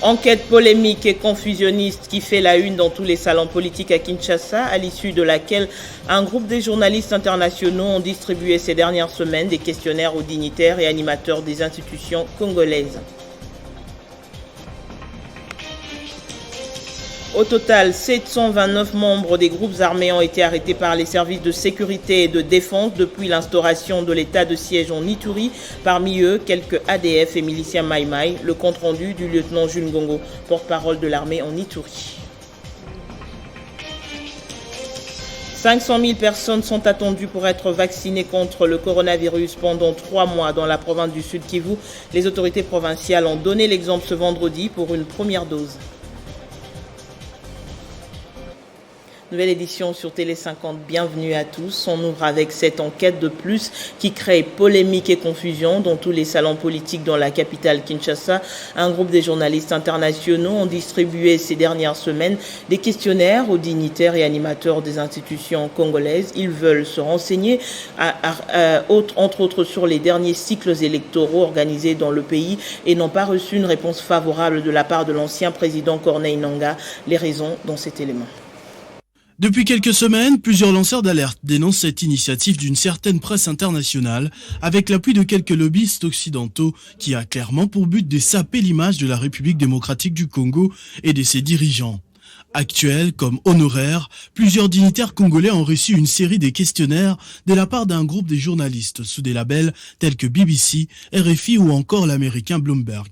Enquête polémique et confusionniste qui fait la une dans tous les salons politiques à Kinshasa, à l'issue de laquelle un groupe de journalistes internationaux ont distribué ces dernières semaines des questionnaires aux dignitaires et animateurs des institutions congolaises. Au total, 729 membres des groupes armés ont été arrêtés par les services de sécurité et de défense depuis l'instauration de l'état de siège en Ituri. Parmi eux, quelques ADF et miliciens Maïmaï. Le compte-rendu du lieutenant Jules Ngongo, porte-parole de l'armée en Ituri. 500 000 personnes sont attendues pour être vaccinées contre le coronavirus pendant 3 mois dans la province du Sud Kivu. Les autorités provinciales ont donné l'exemple ce vendredi pour une première dose. Nouvelle édition sur Télé 50, bienvenue à tous. On ouvre avec cette enquête de plus qui crée polémique et confusion dans tous les salons politiques dans la capitale Kinshasa. Un groupe de journalistes internationaux ont distribué ces dernières semaines des questionnaires aux dignitaires et animateurs des institutions congolaises. Ils veulent se renseigner, entre autres, sur les derniers cycles électoraux organisés dans le pays et n'ont pas reçu une réponse favorable de la part de l'ancien président Corneille Nangaa. Les raisons dans cet élément. Depuis quelques semaines, plusieurs lanceurs d'alerte dénoncent cette initiative d'une certaine presse internationale avec l'appui de quelques lobbyistes occidentaux qui a clairement pour but de saper l'image de la République démocratique du Congo et de ses dirigeants. Actuels comme honoraires, plusieurs dignitaires congolais ont reçu une série de questionnaires de la part d'un groupe de journalistes sous des labels tels que BBC, RFI ou encore l'américain Bloomberg.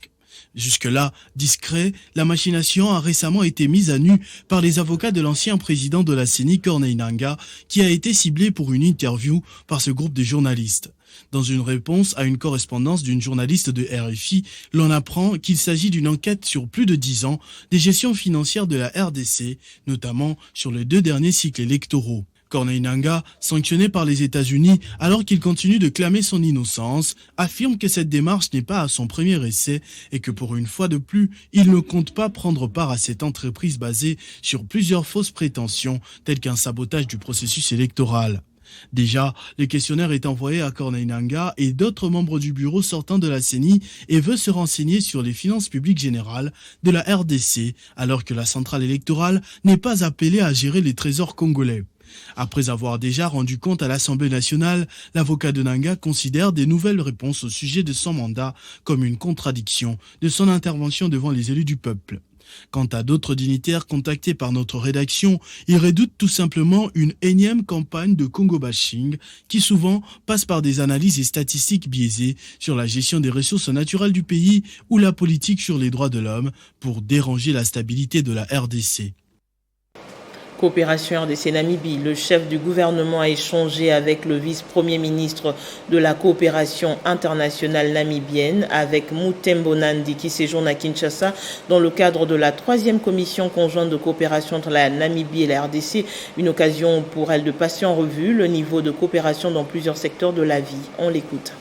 Jusque-là, discret, la machination a récemment été mise à nu par les avocats de l'ancien président de la CENI, Corneille Nangaa, qui a été ciblé pour une interview par ce groupe de journalistes. Dans une réponse à une correspondance d'une journaliste de RFI, l'on apprend qu'il s'agit d'une enquête sur plus de 10 ans des gestions financières de la RDC, notamment sur les 2 derniers cycles électoraux. Corneille Nangaa, sanctionné par les États-Unis alors qu'il continue de clamer son innocence, affirme que cette démarche n'est pas à son premier essai et que pour une fois de plus, il ne compte pas prendre part à cette entreprise basée sur plusieurs fausses prétentions telles qu'un sabotage du processus électoral. Déjà, le questionnaire est envoyé à Corneille Nangaa et d'autres membres du bureau sortant de la CENI et veut se renseigner sur les finances publiques générales de la RDC alors que la centrale électorale n'est pas appelée à gérer les trésors congolais. Après avoir déjà rendu compte à l'Assemblée nationale, l'avocat de Nangaa considère des nouvelles réponses au sujet de son mandat comme une contradiction de son intervention devant les élus du peuple. Quant à d'autres dignitaires contactés par notre rédaction, ils redoutent tout simplement une énième campagne de Congo-bashing qui souvent passe par des analyses et statistiques biaisées sur la gestion des ressources naturelles du pays ou la politique sur les droits de l'homme pour déranger la stabilité de la RDC. Coopération RDC-Namibie. Le chef du gouvernement a échangé avec le vice-premier ministre de la coopération internationale namibienne, avec Mutembo Nandi, qui séjourne à Kinshasa dans le cadre de la 3e commission conjointe de coopération entre la Namibie et la RDC. Une occasion pour elle de passer en revue le niveau de coopération dans plusieurs secteurs de la vie. On l'écoute.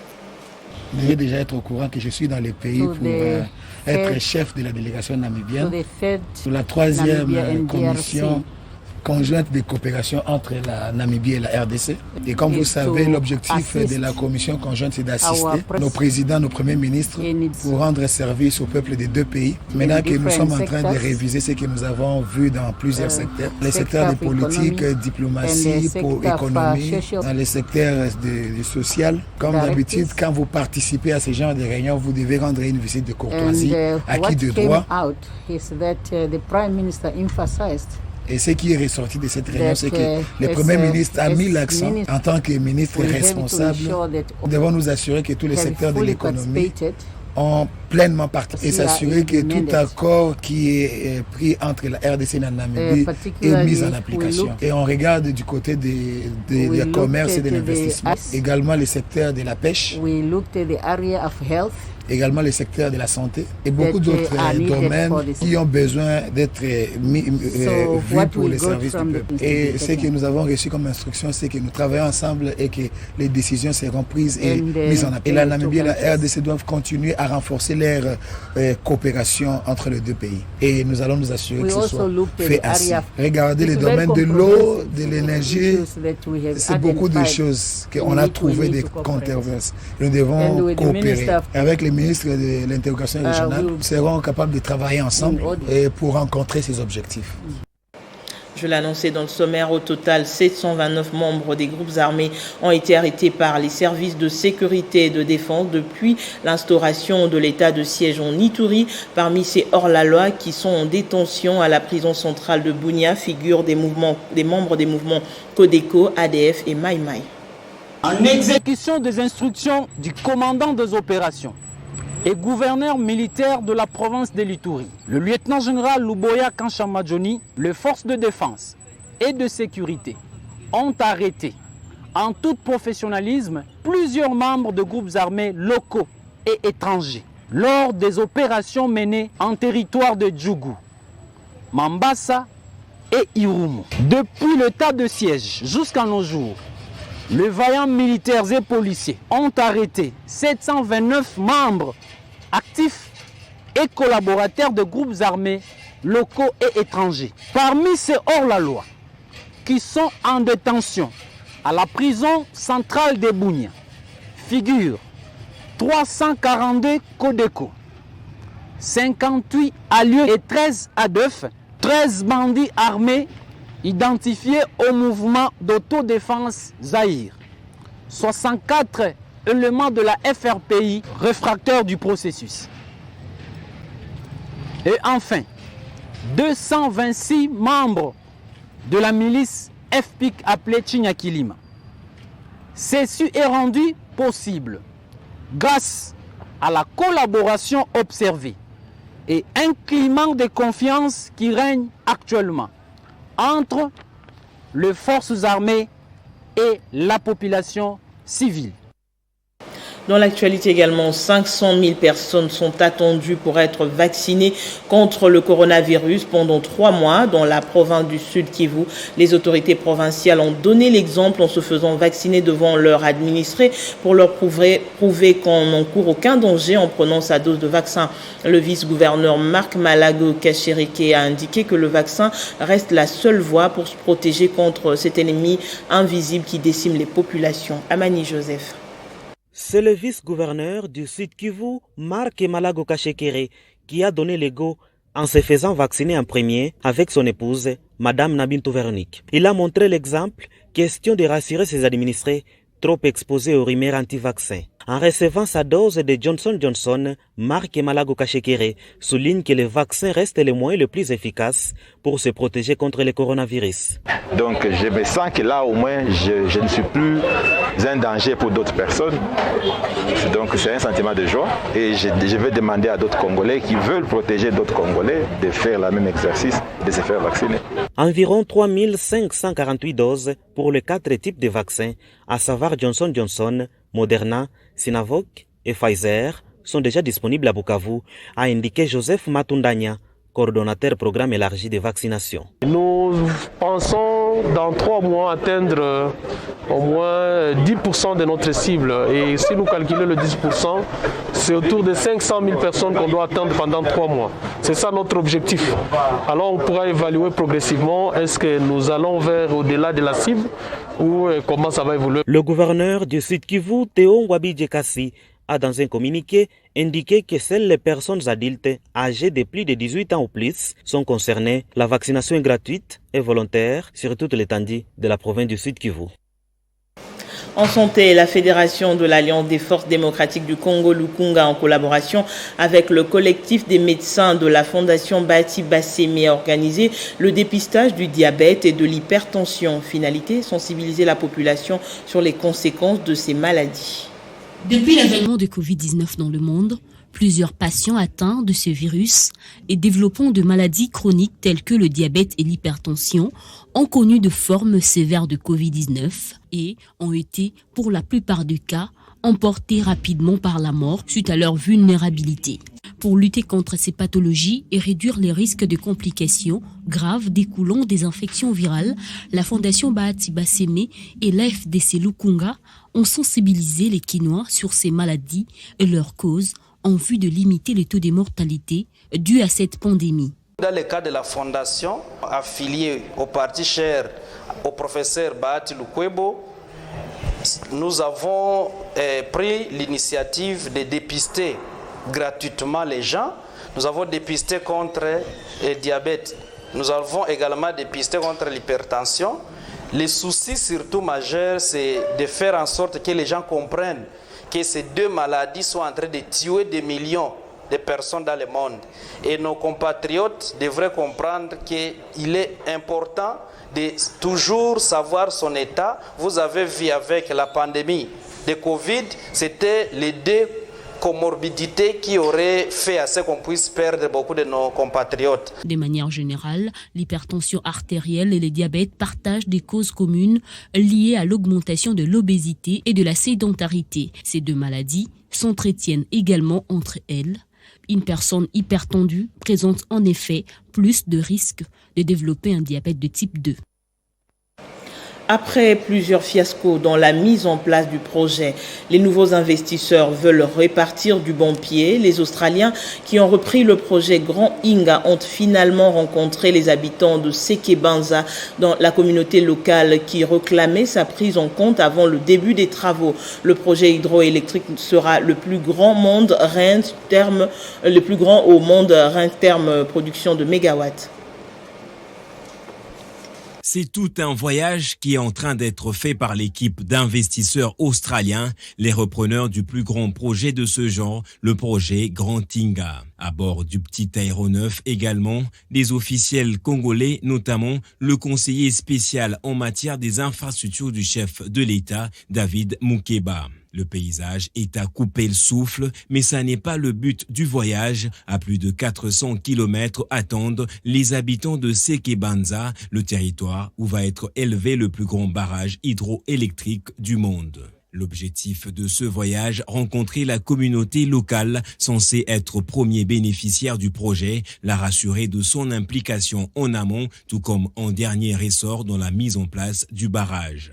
Vous devez déjà être au courant que je suis dans les pays pour être chef de la délégation namibienne sur la 3e commission conjointe de coopération entre la Namibie et la RDC. Et comme vous savez, l'objectif de la commission conjointe, c'est d'assister nos présidents, nos premiers ministres pour rendre service au peuple des 2 pays. Maintenant que nous sommes en train de réviser ce que nous avons vu dans plusieurs secteurs, les secteurs de politique, diplomatie, économie, dans les secteurs de social. Comme d'habitude, quand vous participez à ce genre de réunions, vous devez rendre une visite de courtoisie, acquis de droit. Et ce qui est ressorti de cette réunion, c'est que le Premier ministre a mis l'accent en tant que ministre responsable. Nous devons nous assurer que tous les secteurs de l'économie ont pleinement participé et s'assurer que tout accord qui est pris entre la RDC et la Namibie est mis en application. Et on regarde du côté du commerce et de l'investissement, également les secteurs de la pêche, également les secteurs de la santé et beaucoup d'autres domaines qui ont besoin d'être vus pour les services du peuple. Et ce que nous avons reçu comme instruction, c'est que nous travaillons ensemble et que les décisions seront prises et mises en application. Et la Namibie et la RDC doivent continuer à renforcer claire coopération entre les deux pays. Et nous allons nous assurer que ce soit fait ainsi. Regardez les domaines de l'eau, de l'énergie, c'est beaucoup de choses qu'on a trouvé des controverses. Nous devons coopérer. Avec les ministres de l'intégration régionale, nous serons capables de travailler ensemble et pour rencontrer ces objectifs. Je l'annonçais dans le sommaire, au total, 729 membres des groupes armés ont été arrêtés par les services de sécurité et de défense depuis l'instauration de l'état de siège en Ituri. Parmi ces hors-la-loi qui sont en détention à la prison centrale de Bunia figurent des membres des mouvements Codeco, ADF et Mai Mai. En exécution des instructions du commandant des opérations et gouverneur militaire de la province de l'Ituri, le lieutenant-général Luboya Kanchamadjoni, les forces de défense et de sécurité ont arrêté, en tout professionnalisme, plusieurs membres de groupes armés locaux et étrangers lors des opérations menées en territoire de Djougou, Mambasa et Irumu. Depuis l'état de siège jusqu'à nos jours, les vaillants militaires et policiers ont arrêté 729 membres actifs et collaborateurs de groupes armés locaux et étrangers. Parmi ces hors-la-loi qui sont en détention à la prison centrale de Bunia figurent 342 Codeco, 58 alliés et 13 ADF, 13 bandits armés identifiés au mouvement d'autodéfense Zaïre, 64 éléments de la FRPI réfractaires du processus. Et enfin, 226 membres de la milice FPIC appelée Chinyakilima. Ceci est rendu possible grâce à la collaboration observée et un climat de confiance qui règne actuellement entre les forces armées et la population civile. Dans l'actualité également, 500 000 personnes sont attendues pour être vaccinées contre le coronavirus pendant 3 mois dans la province du Sud Kivu. Les autorités provinciales ont donné l'exemple en se faisant vacciner devant leurs administrés pour leur prouver qu'on n'encourt aucun danger en prenant sa dose de vaccin. Le vice-gouverneur Marc Malago Kachéreke a indiqué que le vaccin reste la seule voie pour se protéger contre cet ennemi invisible qui décime les populations. Amani Joseph. C'est le vice-gouverneur du Sud Kivu, Marc Malago Kachekere, qui a donné le go en se faisant vacciner en premier avec son épouse, Madame Nabintou Véronique. Il a montré l'exemple, question de rassurer ses administrés trop exposés aux rumeurs anti-vaccins. En recevant sa dose de Johnson & Johnson, Marc Malago Kachekere souligne que le vaccin reste le moyen le plus efficace pour se protéger contre le coronavirus. Donc je me sens que là au moins je ne suis plus un danger pour d'autres personnes. Donc c'est un sentiment de joie et je vais demander à d'autres Congolais qui veulent protéger d'autres Congolais de faire le même exercice, de se faire vacciner. Environ 3548 doses pour les 4 types de vaccins, à savoir Johnson & Johnson, Moderna, Sinovac et Pfizer, sont déjà disponibles à Bukavu, a indiqué Joseph Matundanya, coordonnateur programme élargi de vaccination. Nous pensons dans 3 mois atteindre au moins 10% de notre cible. Et si nous calculons le 10%, c'est autour de 500 000 personnes qu'on doit atteindre pendant 3 mois. C'est ça notre objectif. Alors on pourra évaluer progressivement, est-ce que nous allons vers au-delà de la cible ou comment ça va évoluer. Le gouverneur du Sud Kivu, Théo Ngwabi-Djekassi, a dans un communiqué indiqué que seules les personnes adultes âgées de plus de 18 ans ou plus sont concernées. La vaccination est gratuite et volontaire sur toute l'étendue de la province du Sud Kivu. En santé, la Fédération de l'Alliance des forces démocratiques du Congo, Lukunga, en collaboration avec le collectif des médecins de la Fondation Bahati Bassemi, a organisé le dépistage du diabète et de l'hypertension. Finalité, sensibiliser la population sur les conséquences de ces maladies. Depuis l'avènement de Covid-19 dans le monde, plusieurs patients atteints de ce virus et développant de maladies chroniques telles que le diabète et l'hypertension ont connu de formes sévères de Covid-19 et ont été, pour la plupart des cas, emportés rapidement par la mort suite à leur vulnérabilité. Pour lutter contre ces pathologies et réduire les risques de complications graves découlant des infections virales, la Fondation Bahati Bassemi et l'AFDC Lukunga ont sensibilisé les Kinois sur ces maladies et leurs causes en vue de limiter le taux de mortalité dû à cette pandémie. Dans le cas de la fondation affiliée au parti cher au professeur Bahati Lukwebo, nous avons pris l'initiative de dépister gratuitement les gens. Nous avons dépisté contre le diabète. Nous avons également dépisté contre l'hypertension. Le souci surtout majeur, c'est de faire en sorte que les gens comprennent que ces deux maladies sont en train de tuer des millions de personnes dans le monde. Et nos compatriotes devraient comprendre qu'il est important de toujours savoir son état. Vous avez vu avec la pandémie de Covid, c'était les deux comorbidités qui auraient fait à ce qu'on puisse perdre beaucoup de nos compatriotes. De manière générale, l'hypertension artérielle et le diabète partagent des causes communes liées à l'augmentation de l'obésité et de la sédentarité. Ces deux maladies s'entretiennent également entre elles. Une personne hypertendue présente en effet plus de risques de développer un diabète de type 2. Après plusieurs fiascos dans la mise en place du projet, les nouveaux investisseurs veulent repartir du bon pied. Les Australiens qui ont repris le projet Grand Inga ont finalement rencontré les habitants de Sekebanza dans la communauté locale qui réclamait sa prise en compte avant le début des travaux. Le projet hydroélectrique sera le plus grand au monde en termes production de mégawatts. C'est tout un voyage qui est en train d'être fait par l'équipe d'investisseurs australiens, les repreneurs du plus grand projet de ce genre, le projet Grand Inga. À bord du petit aéronef également, des officiels congolais, notamment le conseiller spécial en matière des infrastructures du chef de l'État, David Mukeba. Le paysage est à couper le souffle, mais ça n'est pas le but du voyage. À plus de 400 km attendent les habitants de Sekebanza, le territoire où va être élevé le plus grand barrage hydroélectrique du monde. L'objectif de ce voyage, rencontrer la communauté locale censée être premier bénéficiaire du projet, la rassurer de son implication en amont, tout comme en dernier ressort dans la mise en place du barrage.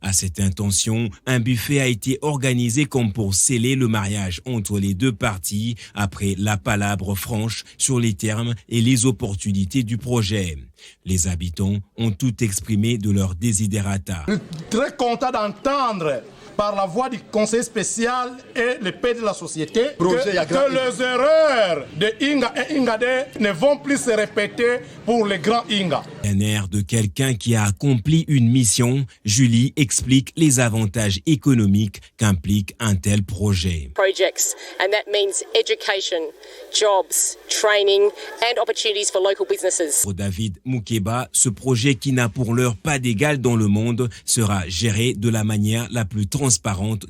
À cette intention, un buffet a été organisé comme pour sceller le mariage entre les deux parties après la palabre franche sur les termes et les opportunités du projet. Les habitants ont tout exprimé de leur desiderata. Très content d'entendre par la voix du conseil spécial et le père de la société que les erreurs de Inga et Ingade ne vont plus se répéter pour les grands Inga. Un air de quelqu'un qui a accompli une mission, Julie explique les avantages économiques qu'implique un tel projet. Projects, and that means education, jobs, training and opportunities for local businesses. Pour David Mukeba, ce projet qui n'a pour l'heure pas d'égal dans le monde sera géré de la manière la plus transparente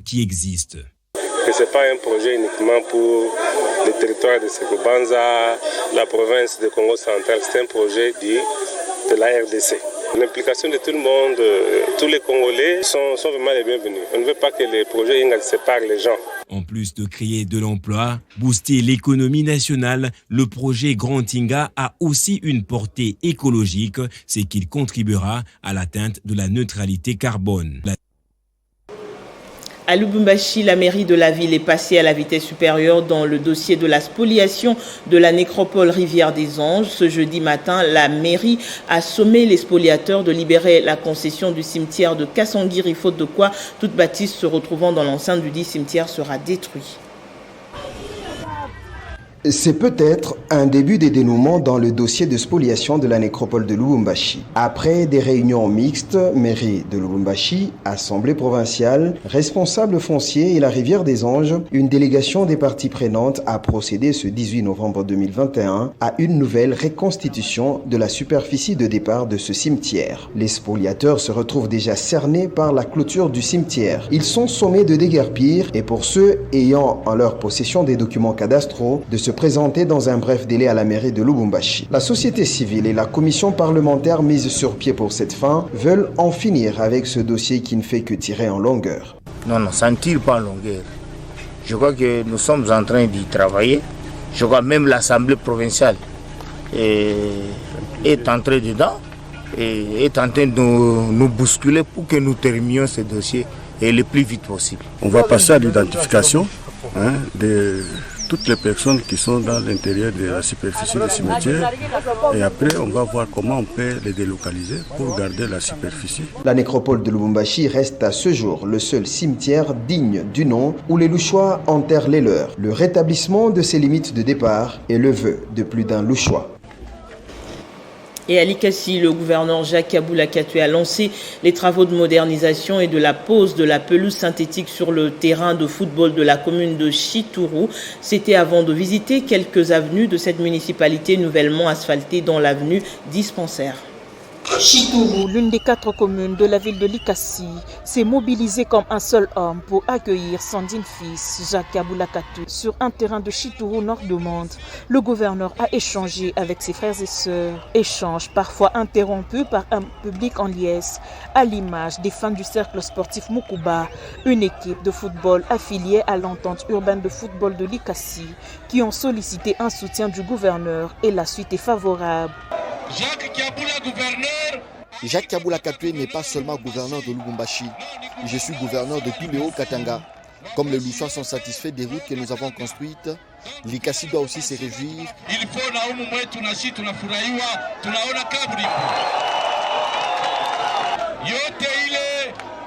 qui existe. Ce n'est pas un projet uniquement pour le territoire de Sekebanza, la province de Congo central, c'est un projet de la RDC. L'implication de tout le monde, tous les Congolais sont vraiment les bienvenus. On ne veut pas que les projets séparent les gens. En plus de créer de l'emploi, booster l'économie nationale, le projet Grand Inga a aussi une portée écologique, c'est qu'il contribuera à l'atteinte de la neutralité carbone. À Lubumbashi, la mairie de la ville est passée à la vitesse supérieure dans le dossier de la spoliation de la nécropole Rivière des Anges. Ce jeudi matin, la mairie a sommé les spoliateurs de libérer la concession du cimetière de Kassangiri, faute de quoi toute bâtisse se retrouvant dans l'enceinte du dit cimetière sera détruite. C'est peut-être un début de dénouement dans le dossier de spoliation de la nécropole de Lubumbashi. Après des réunions mixtes, mairie de Lubumbashi, assemblée provinciale, responsable foncier et la Rivière des Anges, une délégation des parties prenantes a procédé ce 18 novembre 2021 à une nouvelle reconstitution de la superficie de départ de ce cimetière. Les spoliateurs se retrouvent déjà cernés par la clôture du cimetière. Ils sont sommés de déguerpir et pour ceux ayant en leur possession des documents cadastraux, de se présenter dans un bref délai à la mairie de Lubumbashi. La société civile et la commission parlementaire mise sur pied pour cette fin veulent en finir avec ce dossier qui ne fait que tirer en longueur. Non, ça ne tire pas en longueur. Je crois que nous sommes en train d'y travailler. Je crois même l'Assemblée provinciale est entrée dedans et est en train de nous bousculer pour que nous terminions ce dossier et le plus vite possible. On va passer à l'identification toutes les personnes qui sont dans l'intérieur de la superficie du cimetière. Et après, on va voir comment on peut les délocaliser pour garder la superficie. La nécropole de Lubumbashi reste à ce jour le seul cimetière digne du nom où les Louchois enterrent les leurs. Le rétablissement de ces limites de départ est le vœu de plus d'un Louchois. Et à Likassi, le gouverneur Jacques Kabula Katoué a lancé les travaux de modernisation et de la pose de la pelouse synthétique sur le terrain de football de la commune de Chitourou. C'était avant de visiter quelques avenues de cette municipalité nouvellement asphaltée, dont l'avenue Dispensaire. Chitourou, l'une des 4 communes de la ville de Likassi, s'est mobilisée comme un seul homme pour accueillir son digne fils, Jacques Kabula Katoué, sur un terrain de Chitourou, nord de Monde. Le gouverneur a échangé avec ses frères et sœurs, échange parfois interrompu par un public en liesse, à l'image des fans du cercle sportif Mukuba, une équipe de football affiliée à l'entente urbaine de football de Likassi, qui ont sollicité un soutien du gouverneur et la suite est favorable. Jacques Kabula Katoué n'est pas seulement gouverneur de Lubumbashi. Je suis gouverneur de tout le Haut-Katanga. Comme les Louchois sont satisfaits des routes que nous avons construites, Likassi doit aussi se réjouir.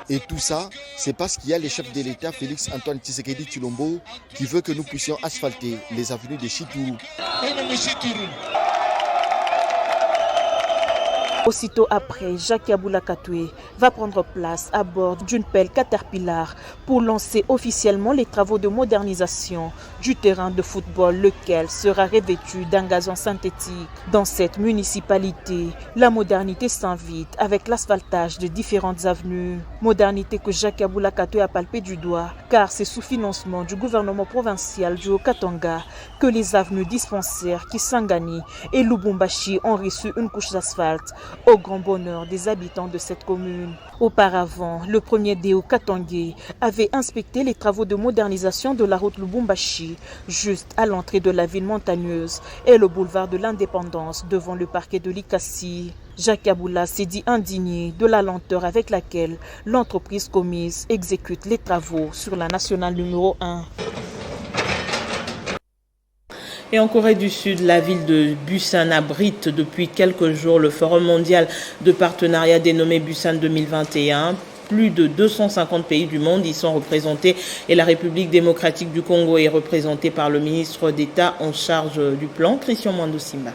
Et tout ça, c'est parce qu'il y a le chef de l'État, Félix Antoine Tshisekedi Tshilombo, qui veut que nous puissions asphalter les avenues de Chitourou. Aussitôt après, Jacques Kabula Katoué va prendre place à bord d'une pelle Caterpillar pour lancer officiellement les travaux de modernisation du terrain de football, lequel sera revêtu d'un gazon synthétique. Dans cette municipalité, la modernité s'invite avec l'asphaltage de différentes avenues. Modernité que Jacques Kabula Katoué a palpé du doigt, car c'est sous financement du gouvernement provincial du Haut-Katanga que les avenues Dispensaires, Kisangani et Lubumbashi ont reçu une couche d'asphalte, au grand bonheur des habitants de cette commune. Auparavant, le premier Déo Katangé avait inspecté les travaux de modernisation de la route Lubumbashi, juste à l'entrée de la ville montagneuse et le boulevard de l'Indépendance devant le parquet de Likassi. Jacques Kabula s'est dit indigné de la lenteur avec laquelle l'entreprise commise exécute les travaux sur la nationale numéro 1. Et en Corée du Sud, la ville de Busan abrite depuis quelques jours le Forum mondial de partenariat dénommé Busan 2021. Plus de 250 pays du monde y sont représentés et la République démocratique du Congo est représentée par le ministre d'État en charge du plan, Christian Mwando Simba.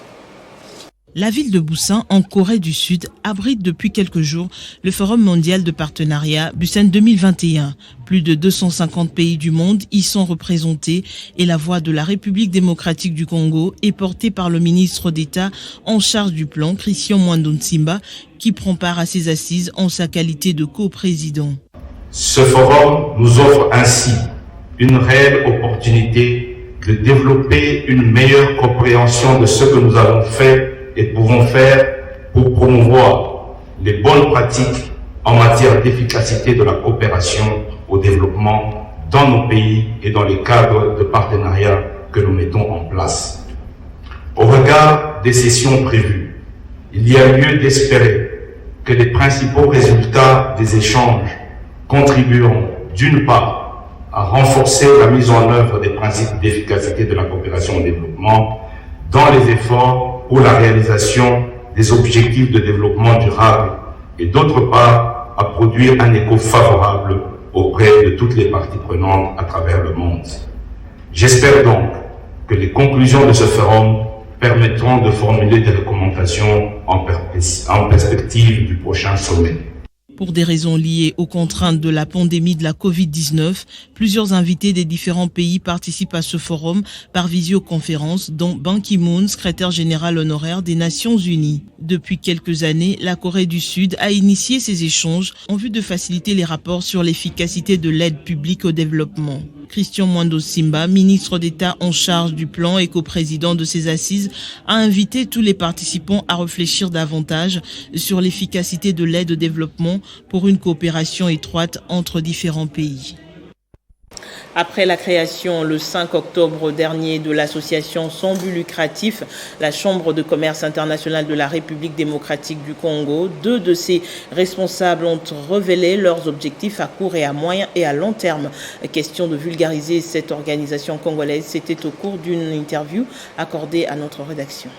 La ville de Busan, en Corée du Sud, abrite depuis quelques jours le Forum mondial de partenariat Busan 2021. Plus de 250 pays du monde y sont représentés et la voix de la République démocratique du Congo est portée par le ministre d'État en charge du plan, Christian Mwando Simba, qui prend part à ces assises en sa qualité de coprésident. Ce forum nous offre ainsi une réelle opportunité de développer une meilleure compréhension de ce que nous avons fait et pouvons faire pour promouvoir les bonnes pratiques en matière d'efficacité de la coopération au développement dans nos pays et dans les cadres de partenariat que nous mettons en place. Au regard des sessions prévues, il y a lieu d'espérer que les principaux résultats des échanges contribueront d'une part à renforcer la mise en œuvre des principes d'efficacité de la coopération au développement dans les efforts pour la réalisation des objectifs de développement durable et d'autre part à produire un écho favorable auprès de toutes les parties prenantes à travers le monde. J'espère donc que les conclusions de ce forum permettront de formuler des recommandations en perspective du prochain sommet. Pour des raisons liées aux contraintes de la pandémie de la Covid-19, plusieurs invités des différents pays participent à ce forum par visioconférence, dont Ban Ki-moon, secrétaire général honoraire des Nations Unies. Depuis quelques années, la Corée du Sud a initié ces échanges en vue de faciliter les rapports sur l'efficacité de l'aide publique au développement. Christian Mwando Simba, ministre d'État en charge du plan et coprésident de ces assises, a invité tous les participants à réfléchir davantage sur l'efficacité de l'aide au développement pour une coopération étroite entre différents pays. Après la création le 5 octobre dernier de l'association sans but lucratif, la Chambre de commerce internationale de la République démocratique du Congo, 2 de ses responsables ont révélé leurs objectifs à court et à moyen et à long terme. Question de vulgariser cette organisation congolaise, c'était au cours d'une interview accordée à notre rédaction.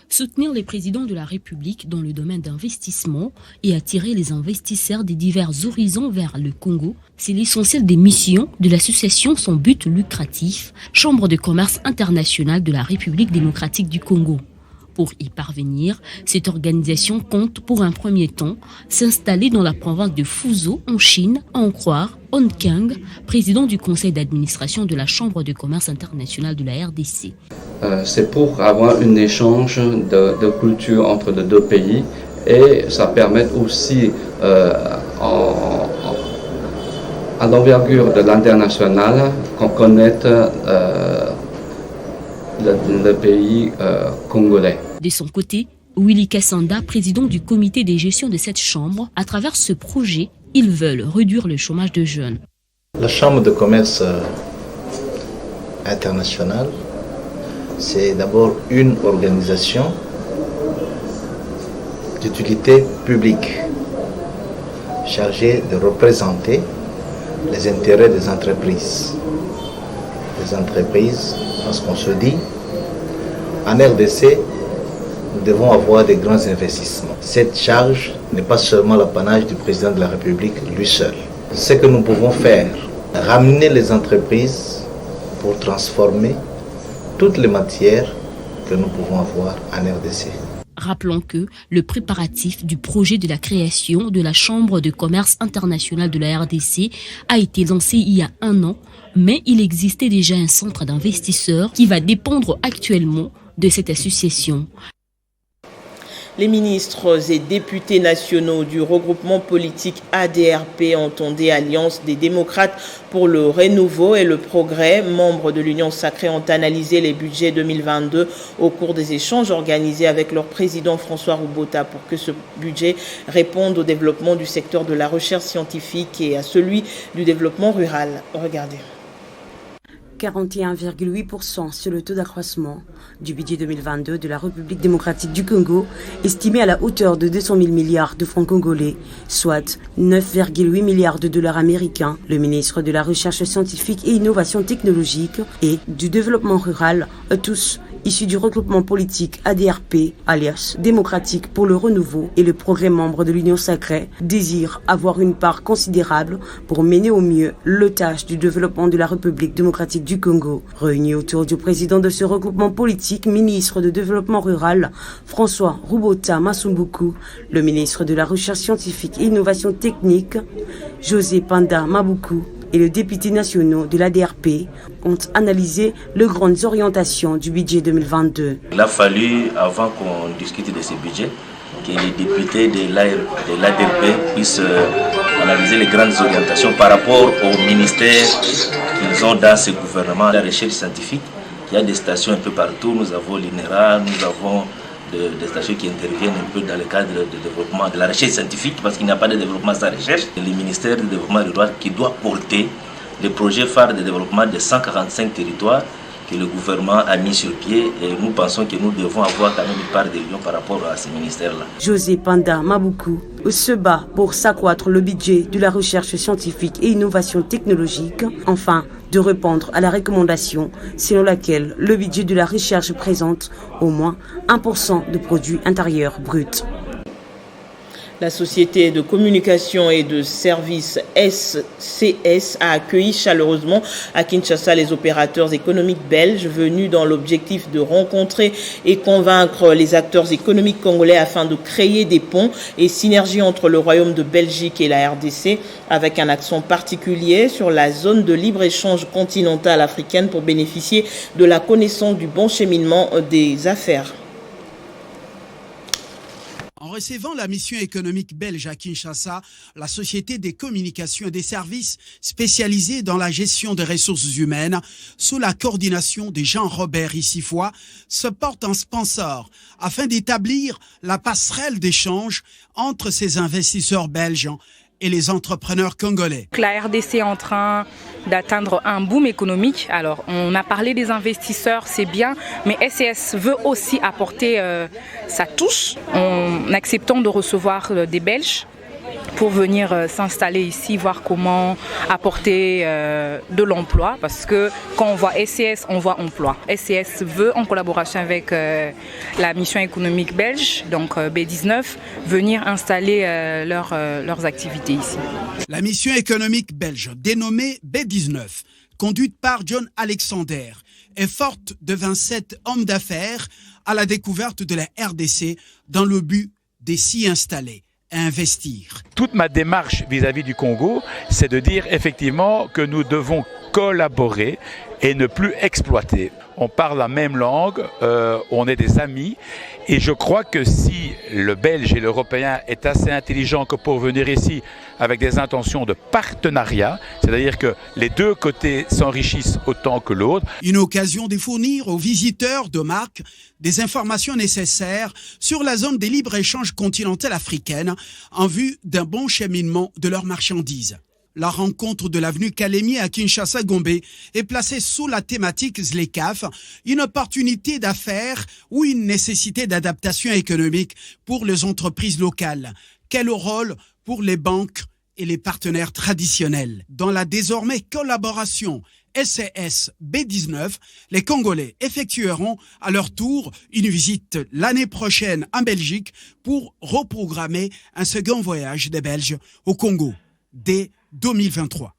Soutenir les présidents de la République dans le domaine d'investissement et attirer les investisseurs des divers horizons vers le Congo, c'est l'essentiel des missions de l'association sans but lucratif, Chambre de commerce internationale de la République démocratique du Congo. Pour y parvenir, cette organisation compte pour un premier temps s'installer dans la province de Fuzhou en Chine, à en croire On Kang, président du conseil d'administration de la Chambre de commerce internationale de la RDC. C'est pour avoir un échange de culture entre les deux pays et ça permet aussi à l'envergure de l'international qu'on connaisse le pays congolais. De son côté, Willy Kassanda, président du comité de gestion de cette chambre, à travers ce projet, ils veulent réduire le chômage de jeunes. La Chambre de commerce internationale, c'est d'abord une organisation d'utilité publique chargée de représenter les intérêts des entreprises. Les entreprises, parce qu'on se dit, en RDC, nous devons avoir des grands investissements. Cette charge n'est pas seulement l'apanage du président de la République lui seul. Ce que nous pouvons faire, ramener les entreprises pour transformer toutes les matières que nous pouvons avoir en RDC. Rappelons que le préparatif du projet de la création de la Chambre de commerce internationale de la RDC a été lancé il y a 1 an, mais il existait déjà un centre d'investisseurs qui va dépendre actuellement de cette association. Les ministres et députés nationaux du regroupement politique ADRP entendait Alliance des démocrates pour le renouveau et le progrès, membres de l'Union sacrée, ont analysé les budgets 2022 au cours des échanges organisés avec leur président François Roubota pour que ce budget réponde au développement du secteur de la recherche scientifique et à celui du développement rural. Regardez. 41,8%, c'est le taux d'accroissement du budget 2022 de la République démocratique du Congo, estimé à la hauteur de 200 000 milliards de francs congolais, soit 9,8 milliards de dollars américains. Le ministre de la Recherche scientifique et innovation technologique et du développement rural, tous issus du regroupement politique ADRP, Alliance démocratique pour le renouveau et le progrès, membre de l'Union sacrée, désirent avoir une part considérable pour mener au mieux le tâche du développement de la République démocratique du Congo. Réunis autour du président de ce regroupement politique, ministre de développement rural, François Roubota Masumbuku, le ministre de la Recherche scientifique et innovation technique, José Panda Mabuku, et le député national de l'ADRP ont analysé les grandes orientations du budget 2022. Il a fallu, avant qu'on discute de ce budget, que les députés de l'ADRP puissent analyser les grandes orientations par rapport au ministère qu'ils ont dans ce gouvernement. La recherche scientifique, il y a des stations un peu partout. Nous avons l'INERA, nous avons des stations qui interviennent un peu dans le cadre de développement de la recherche scientifique, parce qu'il n'y a pas de développement sans recherche. Le ministère du développement rural qui doit porter les projets phares de développement de 145 territoires que le gouvernement a mis sur pied, et nous pensons que nous devons avoir quand même une part de l'union par rapport à ces ministères-là. José Panda Mabuku se bat pour s'accroître le budget de la recherche scientifique et innovation technologique, enfin de répondre à la recommandation selon laquelle le budget de la recherche présente au moins 1% de produit intérieur brut. La société de communication et de services SCS a accueilli chaleureusement à Kinshasa les opérateurs économiques belges venus dans l'objectif de rencontrer et convaincre les acteurs économiques congolais afin de créer des ponts et synergies entre le Royaume de Belgique et la RDC, avec un accent particulier sur la zone de libre-échange continentale africaine pour bénéficier de la connaissance du bon cheminement des affaires. En recevant la mission économique belge à Kinshasa, la Société des communications et des services spécialisée dans la gestion des ressources humaines, sous la coordination de Jean-Robert Issifois, se porte en sponsor afin d'établir la passerelle d'échange entre ces investisseurs belges et les entrepreneurs congolais. La RDC est en train d'atteindre un boom économique. Alors, on a parlé des investisseurs, c'est bien, mais SCS veut aussi apporter sa touche en acceptant de recevoir des Belges pour venir s'installer ici, voir comment apporter de l'emploi, parce que quand on voit SCS, on voit emploi. SCS veut, en collaboration avec la mission économique belge, donc B19, venir installer leurs activités ici. La mission économique belge, dénommée B19, conduite par John Alexander, est forte de 27 hommes d'affaires à la découverte de la RDC dans le but de s'y installer. Investir. Toute ma démarche vis-à-vis du Congo, c'est de dire effectivement que nous devons collaborer et ne plus exploiter. On parle la même langue, on est des amis, et je crois que si le Belge et l'Européen est assez intelligent que pour venir ici avec des intentions de partenariat, c'est-à-dire que les deux côtés s'enrichissent autant que l'autre. Une occasion de fournir aux visiteurs de marque des informations nécessaires sur la zone des libre-échanges continentale africaine en vue d'un bon cheminement de leurs marchandises. La rencontre de l'avenue Kalemi à Kinshasa-Gombe est placée sous la thématique ZLECAf, une opportunité d'affaires ou une nécessité d'adaptation économique pour les entreprises locales. Quel rôle pour les banques et les partenaires traditionnels? Dans la désormais collaboration SCS B19, les Congolais effectueront à leur tour une visite l'année prochaine en Belgique pour reprogrammer un second voyage des Belges au Congo dès 2023.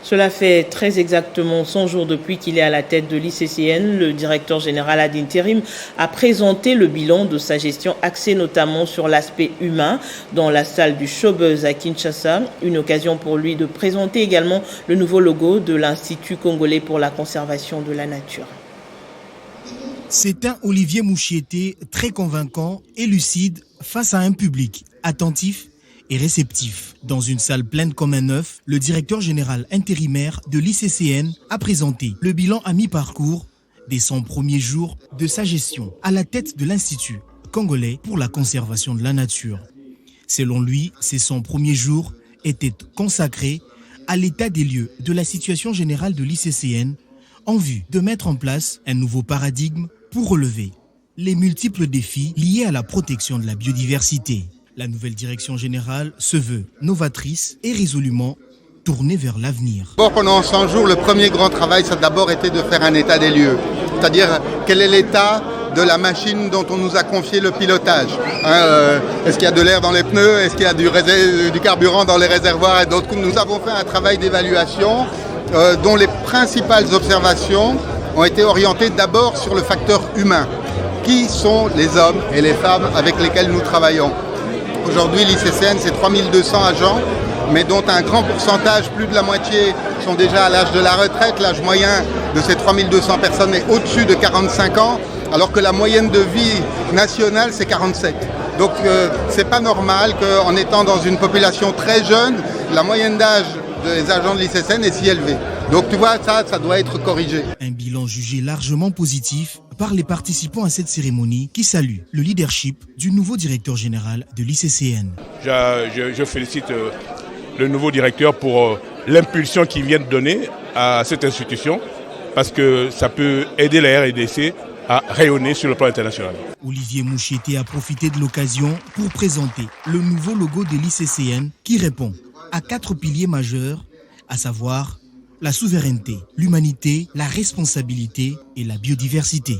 Cela fait très exactement 100 jours depuis qu'il est à la tête de l'ICCN. Le directeur général ad intérim a présenté le bilan de sa gestion axé notamment sur l'aspect humain dans la salle du Showbuzz à Kinshasa. Une occasion pour lui de présenter également le nouveau logo de l'Institut congolais pour la conservation de la nature. C'est un Olivier Mouchiete très convaincant et lucide face à un public attentif et réceptif. Dans une salle pleine comme un œuf, le directeur général intérimaire de l'ICCN a présenté le bilan à mi-parcours des 100 premiers jours de sa gestion à la tête de l'Institut congolais pour la conservation de la nature. Selon lui, ces 100 premiers jours étaient consacrés à l'état des lieux de la situation générale de l'ICCN en vue de mettre en place un nouveau paradigme pour relever les multiples défis liés à la protection de la biodiversité. La nouvelle direction générale se veut novatrice et résolument tournée vers l'avenir. Pendant 100 jours, le premier grand travail, ça a d'abord été de faire un état des lieux. C'est-à-dire, quel est l'état de la machine dont on nous a confié le pilotage. Est-ce qu'il y a de l'air dans les pneus? Est-ce qu'il y a du carburant dans les réservoirs? Et d'autres. Nous avons fait un travail d'évaluation dont les principales observations ont été orientées d'abord sur le facteur humain. Qui sont les hommes et les femmes avec lesquels nous travaillons? Aujourd'hui, l'ICCN, c'est 3200 agents, mais dont un grand pourcentage, plus de la moitié, sont déjà à l'âge de la retraite. L'âge moyen de ces 3200 personnes est au-dessus de 45 ans, alors que la moyenne de vie nationale, c'est 47. Donc, c'est pas normal qu'en étant dans une population très jeune, la moyenne d'âge des agents de l'ICCN est si élevée. Donc, tu vois, ça doit être corrigé. Un bilan jugé largement positif par les participants à cette cérémonie qui saluent le leadership du nouveau directeur général de l'ICCN. Je félicite le nouveau directeur pour l'impulsion qu'il vient de donner à cette institution parce que ça peut aider la RDC à rayonner sur le plan international. Olivier Mouchiete a profité de l'occasion pour présenter le nouveau logo de l'ICCN qui répond à 4 piliers majeurs, à savoir la souveraineté, l'humanité, la responsabilité et la biodiversité.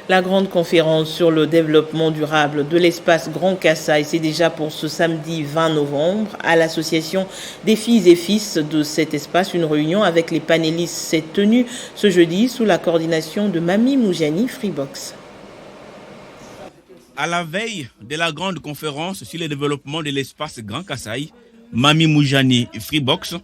La grande conférence sur le développement durable de l'espace Grand Kasaï, c'est déjà pour ce samedi 20 novembre à l'association des filles et fils de cet espace. Une réunion avec les panélistes s'est tenue ce jeudi sous la coordination de Mami Moujani Freebox. À la veille de la grande conférence sur le développement de l'espace Grand Kasaï, Mami Moujani Freebox,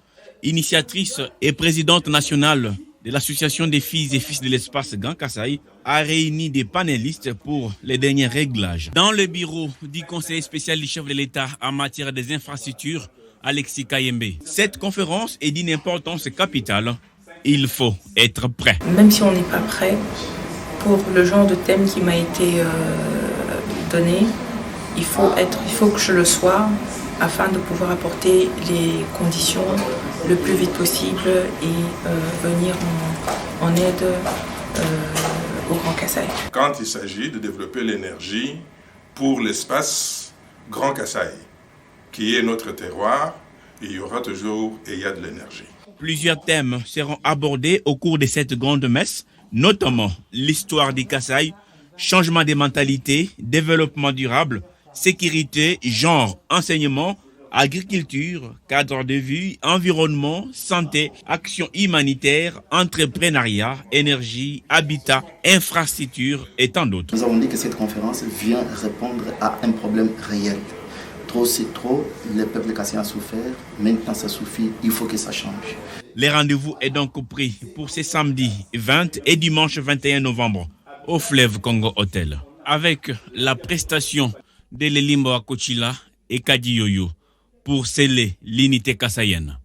initiatrice et présidente nationale de l'association des filles et fils de l'espace Grand Kasaï, a réuni des panélistes pour les derniers réglages. Dans le bureau du conseiller spécial du chef de l'État en matière des infrastructures, Alexis Kayembe, cette conférence est d'une importance capitale. Il faut être prêt. Même si on n'est pas prêt, pour le genre de thème qui m'a été donné, il faut que je le sois afin de pouvoir apporter les conditions le plus vite possible et venir en aide au Grand Kasaï. Quand il s'agit de développer l'énergie pour l'espace Grand Kasaï, qui est notre terroir, il y aura toujours et il y a de l'énergie. Plusieurs thèmes seront abordés au cours de cette grande messe, notamment l'histoire du Kasaï, changement des mentalités, développement durable, sécurité, genre, enseignement, agriculture, cadre de vie, environnement, santé, action humanitaire, entrepreneuriat, énergie, habitat, infrastructure et tant d'autres. Nous avons dit que cette conférence vient répondre à un problème réel. Trop c'est trop, le peuple kassaïen a souffert, maintenant ça suffit, il faut que ça change. Les rendez-vous est donc pris pour ce samedi 20 et dimanche 21 novembre au Fleuve Congo Hotel, avec la prestation de Lelimbo Akochila et Kadi Yoyo pour sceller l'unité kassaïenne.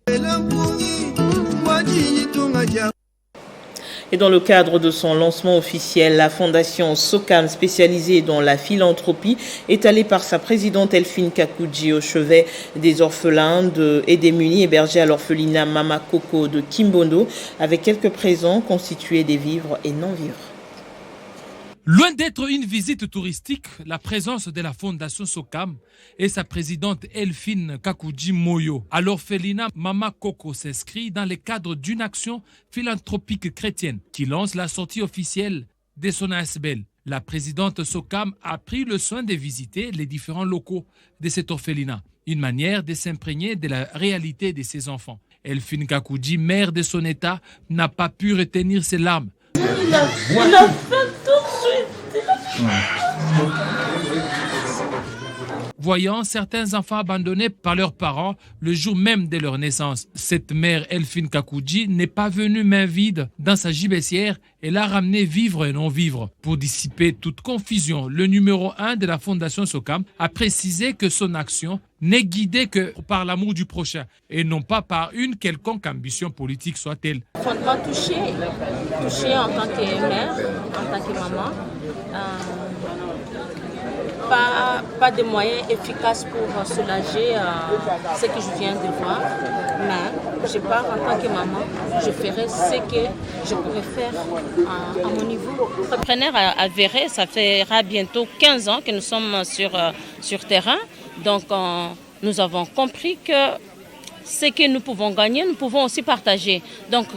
Et dans le cadre de son lancement officiel, la fondation SOCAM, spécialisée dans la philanthropie, est allée par sa présidente Elfine Kakouji au chevet des orphelins et démunis hébergés à l'orphelinat Mama Koko de Kimbondo, avec quelques présents constitués des vivres et non-vivres. Loin d'être une visite touristique, la présence de la fondation SOCAM et sa présidente Elfine Kakouji Moyo à l'orphelinat Mama Koko s'inscrit dans le cadre d'une action philanthropique chrétienne qui lance la sortie officielle de son ASBL. La présidente SOCAM a pris le soin de visiter les différents locaux de cet orphelinat, une manière de s'imprégner de la réalité de ses enfants. Elfine Kakouji, mère de son état, n'a pas pu retenir ses larmes. Il a fait tout de suite. Voyant certains enfants abandonnés par leurs parents le jour même de leur naissance, cette mère Elfine Kakouji n'est pas venue main vide dans sa gibecière, elle a ramené vivre et non-vivre. Pour dissiper toute confusion, le numéro 1 de la fondation SOCAM a précisé que son action n'est guidée que par l'amour du prochain et non pas par une quelconque ambition politique soit-elle. Fondement touché en tant que mère, en tant que maman. Pas de moyens efficaces pour soulager ce que je viens de voir, mais je pars en tant que maman, je ferai ce que je pourrais faire à mon niveau. Entrepreneur avéré, ça fera bientôt 15 ans que nous sommes sur terrain, donc nous avons compris que ce que nous pouvons gagner, nous pouvons aussi partager. Donc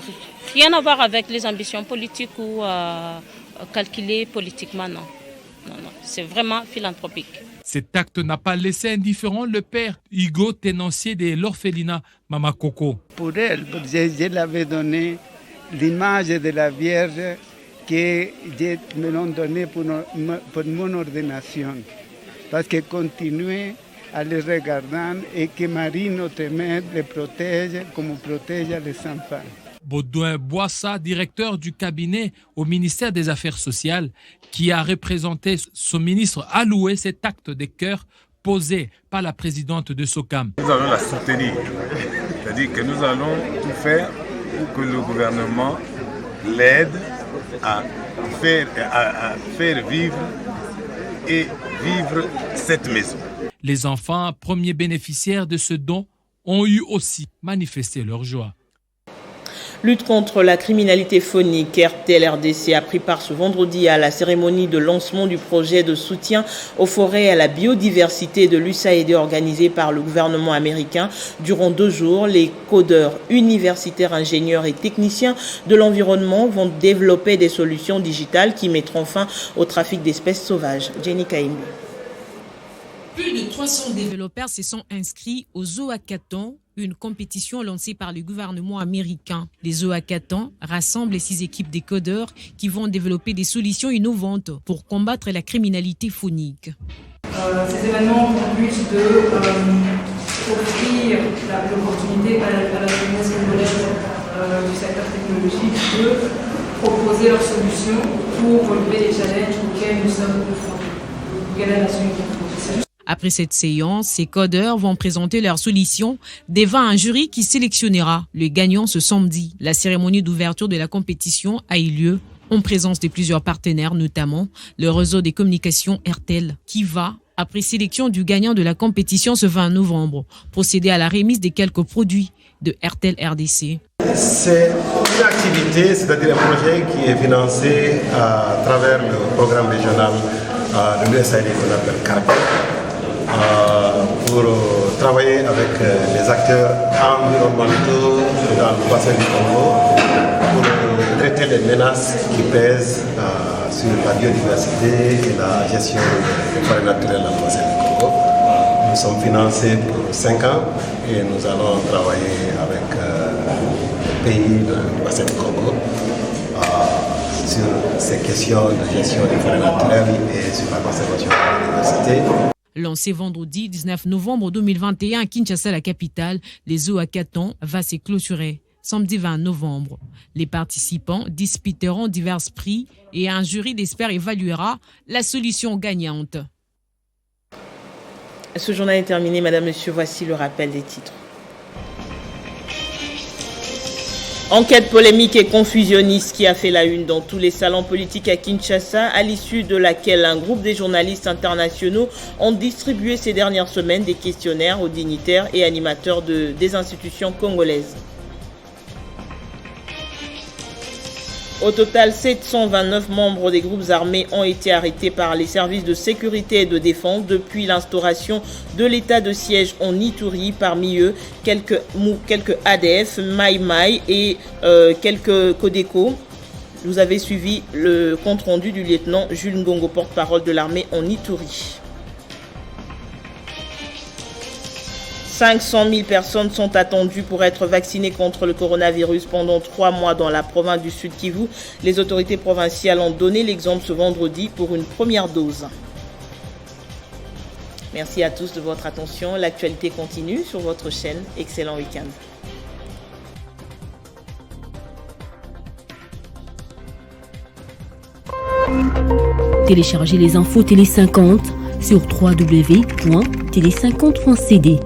rien à voir avec les ambitions politiques ou calculées politiquement, non. Non, c'est vraiment philanthropique. Cet acte n'a pas laissé indifférent le père Hugo, tenancier de l'orphelinat Mama Koko. Pour elle, je l'avais donné l'image de la Vierge que je me l'ont donnée pour mon ordination. Parce que continuer à les regarder et que Marie, notre mère, les protège comme protège les enfants. Baudouin Boissa, directeur du cabinet au ministère des Affaires sociales, qui a représenté son ministre, a loué cet acte de cœur posé par la présidente de SOCAM. Nous allons la soutenir, c'est-à-dire que nous allons tout faire pour que le gouvernement l'aide à faire vivre cette maison. Les enfants, premiers bénéficiaires de ce don, ont eu aussi manifesté leur joie. Lutte contre la criminalité phonique. RTL RDC a pris part ce vendredi à la cérémonie de lancement du projet de soutien aux forêts et à la biodiversité de l'USAID organisée par le gouvernement américain. Durant 2 jours, les codeurs universitaires, ingénieurs et techniciens de l'environnement vont développer des solutions digitales qui mettront fin au trafic d'espèces sauvages. Jenny Kaimbi. Plus de 300 développeurs se sont inscrits au Zohackathon, une compétition lancée par le gouvernement américain. Les Zohackathons rassemblent 6 équipes de codeurs qui vont développer des solutions innovantes pour combattre la criminalité phonique. Ces événements ont pour but d'offrir l'opportunité à la jeunesse congolaise du secteur technologique de proposer leurs solutions pour relever les challenges auxquels nous sommes confrontés, auxquels la nation est confrontée. Après cette séance, ces codeurs vont présenter leurs solutions devant un jury qui sélectionnera le gagnant ce samedi. La cérémonie d'ouverture de la compétition a eu lieu en présence de plusieurs partenaires, notamment le réseau des communications RTL, qui va après sélection du gagnant de la compétition ce 20 novembre. Procéder à la remise de quelques produits de RTL RDC. C'est une activité, c'est-à-dire un projet qui est financé à travers le programme régional de l'USAID qu'on appelle CARPE, pour travailler avec les acteurs environnementaux dans le bassin du Congo pour traiter les menaces qui pèsent sur la biodiversité et la gestion des forêts naturelles dans le bassin du Congo. Nous sommes financés pour 5 ans et nous allons travailler avec les pays du bassin du Congo sur ces questions de gestion des forêts naturelles et sur la conservation de la biodiversité. Lancé vendredi 19 novembre 2021 à Kinshasa, la capitale, les hackathons va se clôturer samedi 20 novembre. Les participants disputeront divers prix et un jury d'experts évaluera la solution gagnante. Ce journal est terminé, Madame, Monsieur. Voici le rappel des titres. Enquête polémique et confusionniste qui a fait la une dans tous les salons politiques à Kinshasa, à l'issue de laquelle un groupe des journalistes internationaux ont distribué ces dernières semaines des questionnaires aux dignitaires et animateurs des institutions congolaises. Au total, 729 membres des groupes armés ont été arrêtés par les services de sécurité et de défense depuis l'instauration de l'état de siège en Ituri. Parmi eux, quelques ADF, Mai Mai et quelques Codeco. Vous avez suivi le compte-rendu du lieutenant Jules Ngongo, porte-parole de l'armée en Ituri. 500 000 personnes sont attendues pour être vaccinées contre le coronavirus pendant 3 mois dans la province du Sud Kivu. Les autorités provinciales ont donné l'exemple ce vendredi pour une première dose. Merci à tous de votre attention. L'actualité continue sur votre chaîne. Excellent week-end. Téléchargez les infos Télé 50 sur www.tele50.cd.